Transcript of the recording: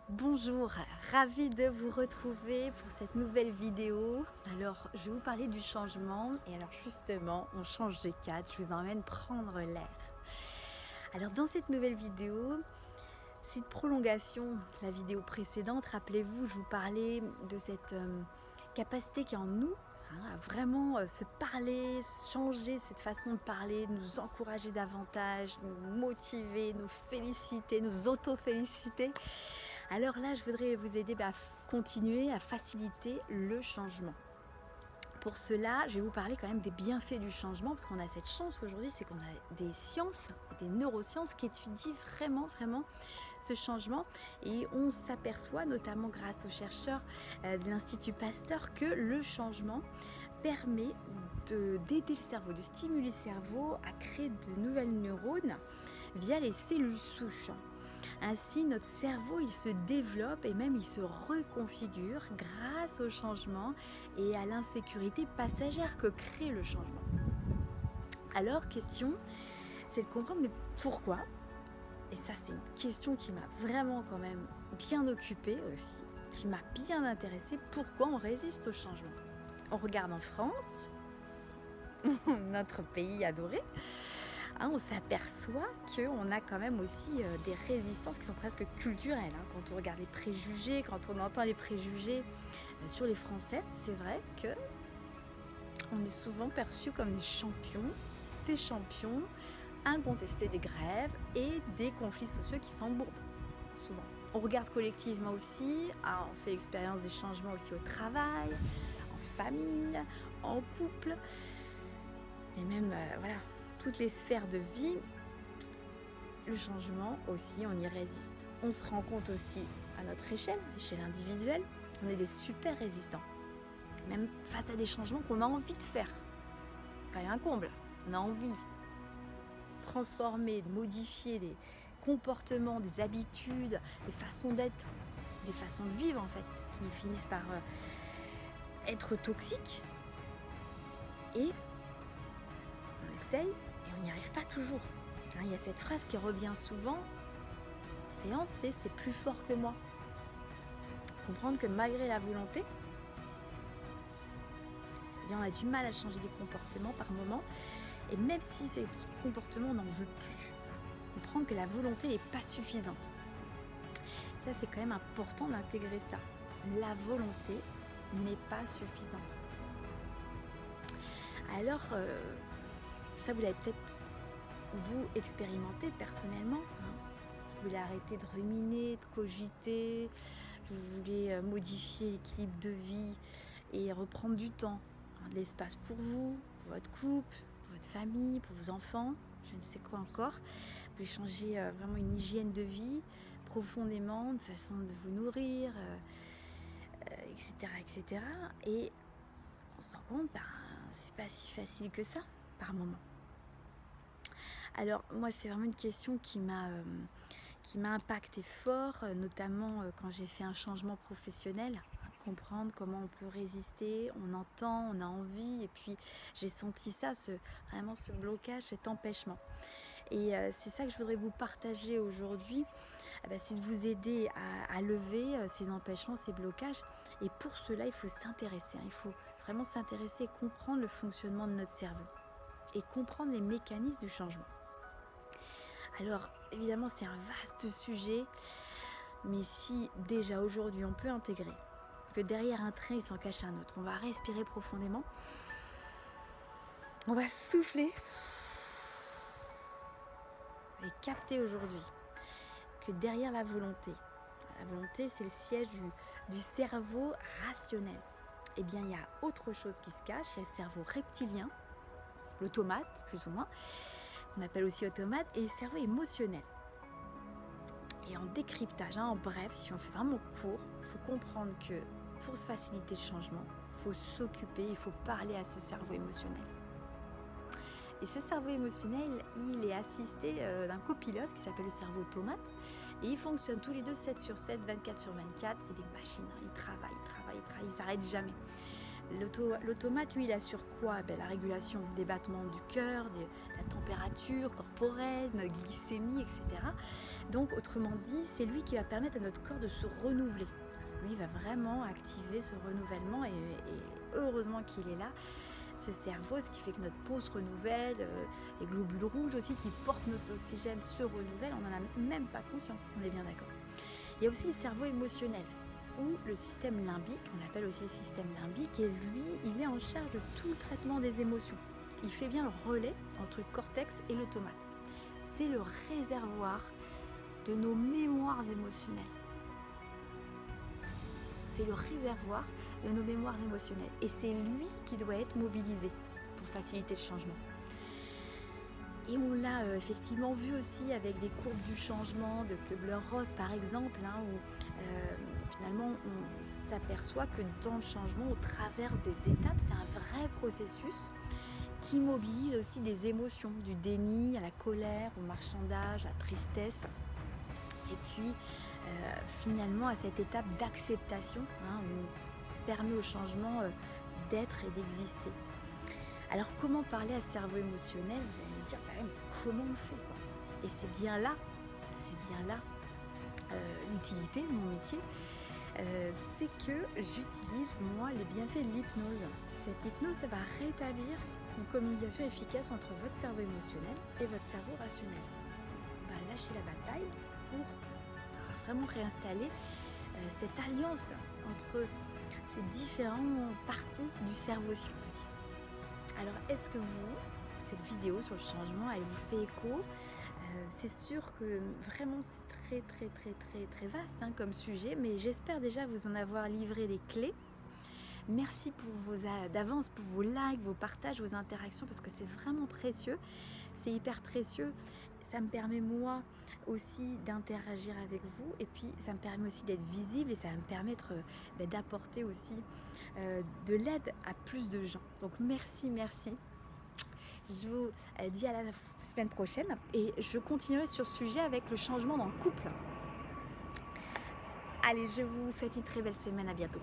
Bonjour, ravie de vous retrouver pour cette nouvelle vidéo. Alors, je vais vous parler du changement et alors justement, on change de cadre, je vous emmène prendre l'air. Alors dans cette nouvelle vidéo, c'est une prolongation de la vidéo précédente. Rappelez-vous, je vous parlais de cette capacité qui est en nous, à vraiment se parler, changer cette façon de parler, nous encourager davantage, nous motiver, nous féliciter, nous auto-féliciter. Alors là, je voudrais vous aider à continuer à faciliter le changement. Pour cela, je vais vous parler quand même des bienfaits du changement, parce qu'on a cette chance aujourd'hui, c'est qu'on a des sciences, des neurosciences qui étudient vraiment ce changement. Et on s'aperçoit, notamment grâce aux chercheurs de l'Institut Pasteur, que le changement permet d'aider le cerveau, de stimuler le cerveau à créer de nouvelles neurones via les cellules souches. Ainsi, notre cerveau, il se développe et même il se reconfigure grâce au changement et à l'insécurité passagère que crée le changement. Alors, question, c'est de comprendre mais pourquoi. Et ça, c'est une question qui m'a vraiment quand même bien occupée aussi, qui m'a bien intéressée. Pourquoi on résiste au changement? On regarde en France, notre pays adoré. On s'aperçoit qu'on a quand même aussi des résistances qui sont presque culturelles. Quand on regarde les préjugés, quand on entend les préjugés sur les Français, c'est vrai qu'on est souvent perçus comme des champions incontestés des grèves et des conflits sociaux qui s'embourbent, souvent. On regarde collectivement aussi, on fait l'expérience des changements aussi au travail, en famille, en couple, et même, toutes les sphères de vie, le changement aussi, on y résiste. On se rend compte aussi à notre échelle individuelle, on est des super résistants. Même face à des changements qu'on a envie de faire. Quand même un comble, on a envie de transformer, de modifier des comportements, des habitudes, des façons d'être, des façons de vivre en fait, qui finissent par être toxiques. Et on essaye et on n'y arrive pas toujours. Il y a cette phrase qui revient souvent, c'est plus fort que moi. Comprendre que malgré la volonté, on a du mal à changer des comportements par moment, et même si ces comportements, on n'en veut plus. Comprendre que la volonté n'est pas suffisante. Ça, c'est quand même important d'intégrer ça. La volonté n'est pas suffisante. Alors, ça vous l'avez peut-être vous expérimenté personnellement. Vous voulez arrêter de ruminer, de cogiter, vous voulez modifier l'équilibre de vie et reprendre du temps, de l'espace pour vous, pour votre couple, pour votre famille, pour vos enfants, je ne sais quoi encore. Vous voulez changer vraiment une hygiène de vie profondément, une façon de vous nourrir, etc. Et on se rend compte, c'est pas si facile que ça par moment. Alors moi, c'est vraiment une question qui m'a impacté fort, notamment quand j'ai fait un changement professionnel, comprendre comment on peut résister, on entend, on a envie, et puis j'ai senti ça, vraiment ce blocage, cet empêchement. Et c'est ça que je voudrais vous partager aujourd'hui, c'est de vous aider à lever ces empêchements, ces blocages. Et pour cela, il faut s'intéresser, il faut vraiment s'intéresser et comprendre le fonctionnement de notre cerveau et comprendre les mécanismes du changement. Alors, évidemment, c'est un vaste sujet, mais si déjà aujourd'hui on peut intégrer que derrière un train, il s'en cache un autre, on va respirer profondément, on va souffler et capter aujourd'hui que derrière la volonté, c'est le siège du cerveau rationnel. Eh bien, il y a autre chose qui se cache, il y a le cerveau reptilien, l'automate plus ou moins, on appelle aussi automate, et le cerveau émotionnel. Et en décryptage, en bref, si on fait vraiment court, il faut comprendre que pour se faciliter le changement, il faut s'occuper, il faut parler à ce cerveau émotionnel. Et ce cerveau émotionnel, il est assisté d'un copilote qui s'appelle le cerveau automate, et ils fonctionnent tous les deux 7 sur 7, 24 sur 24, c'est des machines, ils travaillent, ils s'arrêtent jamais. L'automate, lui, il assure quoi? La régulation des battements du cœur, de la température corporelle, notre glycémie, etc. Donc, autrement dit, c'est lui qui va permettre à notre corps de se renouveler. Lui, il va vraiment activer ce renouvellement et heureusement qu'il est là. Ce cerveau, ce qui fait que notre peau se renouvelle, les globules rouges aussi qui portent notre oxygène se renouvellent, on n'en a même pas conscience, on est bien d'accord. Il y a aussi le cerveau émotionnel, ou le système limbique, on l'appelle aussi le système limbique, et lui, il est en charge de tout le traitement des émotions. Il fait bien le relais entre le cortex et l'automate. C'est le réservoir de nos mémoires émotionnelles. C'est le réservoir de nos mémoires émotionnelles. Et c'est lui qui doit être mobilisé pour faciliter le changement. Et on l'a effectivement vu aussi avec des courbes du changement de Kubler-Ross par exemple, où finalement on s'aperçoit que dans le changement, on traverse des étapes, c'est un vrai processus qui mobilise aussi des émotions, du déni à la colère, au marchandage, à la tristesse. Et puis finalement à cette étape d'acceptation, où on permet au changement d'être et d'exister. Alors comment parler à ce cerveau émotionnel? Vous allez me dire quand même comment on fait quoi. Et c'est bien là l'utilité de mon métier, c'est que j'utilise moi les bienfaits de l'hypnose. Cette hypnose, ça va rétablir une communication efficace entre votre cerveau émotionnel et votre cerveau rationnel. On va lâcher la bataille pour vraiment réinstaller cette alliance entre ces différentes parties du cerveau, si on peut dire. Alors, est-ce que cette vidéo sur le changement, elle vous fait écho? C'est sûr que vraiment c'est très vaste comme sujet, mais j'espère déjà vous en avoir livré des clés. Merci d'avance pour vos likes, vos partages, vos interactions, parce que c'est vraiment précieux, c'est hyper précieux. Ça me permet moi aussi d'interagir avec vous, et puis ça me permet aussi d'être visible, et ça va me permettre d'apporter aussi de l'aide à plus de gens. Donc merci. Je vous dis à la semaine prochaine, et je continuerai sur ce sujet avec le changement dans le couple. Allez, je vous souhaite une très belle semaine, à bientôt.